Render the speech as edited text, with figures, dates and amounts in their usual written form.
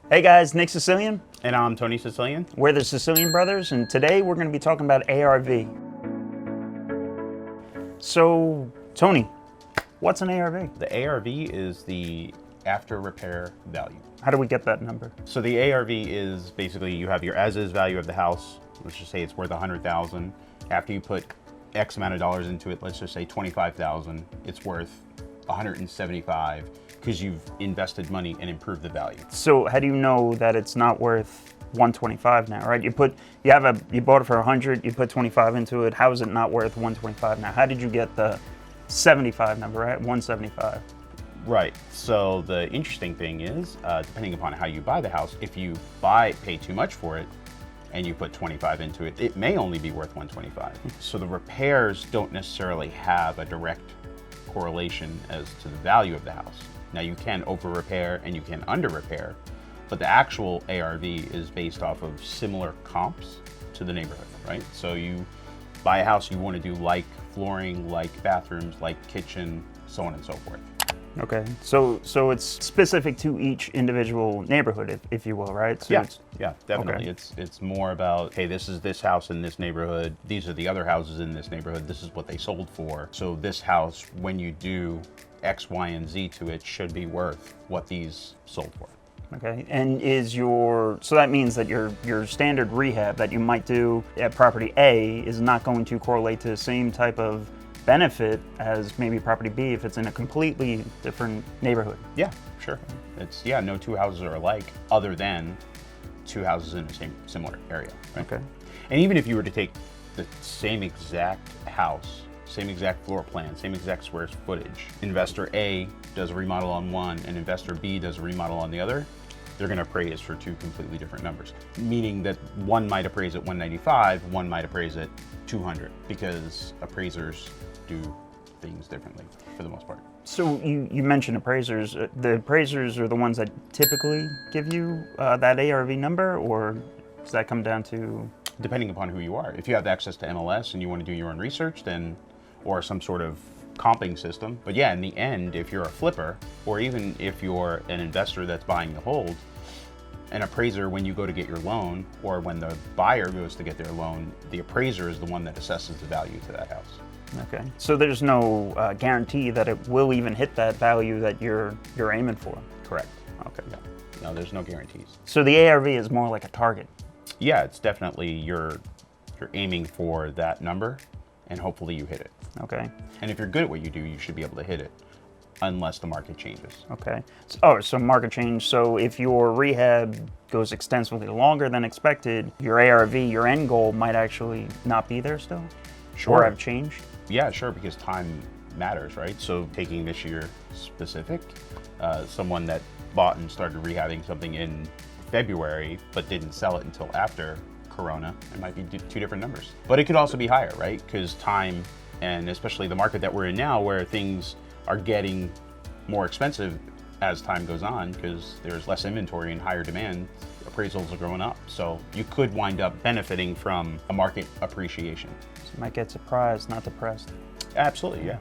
Hey guys, Nick Sicilian. And I'm Tony Sicilian. We're the Sicilian Brothers, and today we're going to be talking about ARV. So, Tony, what's an ARV? The ARV is the after repair value. How do we get that number? So the ARV is basically you have your as-is value of the house. Let's just say it's worth $100,000. After you put X amount of dollars into it, let's just say $25,000, it's worth $175 because you've invested money and improved the value. So, how do you know that it's not worth $125 now, right? You bought it for $100, you put $25 into it. How is it not worth $125 now? How did you get the 75 number, right? $175. Right. So the interesting thing is, depending upon how you buy the house, if you pay too much for it, and you put 25 into it, it may only be worth 125. So the repairs don't necessarily have a direct correlation as to the value of the house. Now you can over repair and you can under repair, but the actual ARV is based off of similar comps to the neighborhood, right? So you buy a house, you want to do like flooring, like bathrooms, like kitchen, so on and so forth. Okay, so it's specific to each individual neighborhood, if you will, right? So yeah, definitely. Okay. It's more about, hey, this is this house in this neighborhood. These are the other houses in this neighborhood. This is what they sold for. So this house, when you do X, Y, and Z to it, should be worth what these sold for. Okay, and so that means that your standard rehab that you might do at property A is not going to correlate to the same type of benefit as maybe property B if it's in a completely different neighborhood. Yeah, sure. No two houses are alike other than two houses in the same similar area, right? Okay. And even if you were to take the same exact house, same exact floor plan, same exact square footage, investor A does a remodel on one and investor B does a remodel on the other, they're going to appraise for two completely different numbers. Meaning that one might appraise at 195, one might appraise at 200, because appraisers do things differently for the most part. So you mentioned appraisers. The appraisers are the ones that typically give you that ARV number, or does that come down to? Depending upon who you are. If you have access to MLS and you want to do your own research, then, or some sort of comping system. But yeah, in the end, if you're a flipper, or even if you're an investor that's buying the hold, an appraiser, when you go to get your loan, or when the buyer goes to get their loan, the appraiser is the one that assesses the value to that house. Okay, so there's no guarantee that it will even hit that value that you're aiming for. Correct. Okay. Yeah. No, there's no guarantees. So the ARV is more like a target. Yeah, it's definitely you're aiming for that number, and hopefully you hit it. Okay. And if you're good at what you do, you should be able to hit it, unless the market changes. Okay. So market change. So if your rehab goes extensively longer than expected, your ARV, your end goal, might actually not be there still? Sure. Or have changed? Yeah, sure, because time matters, right? So taking this year specific, someone that bought and started rehabbing something in February but didn't sell it until after Corona, it might be two different numbers. But it could also be higher, right? Because time, and especially the market that we're in now, where things are getting more expensive as time goes on because there's less inventory and higher demand, appraisals are going up. So you could wind up benefiting from a market appreciation. So you might get surprised, not depressed. Absolutely, yeah.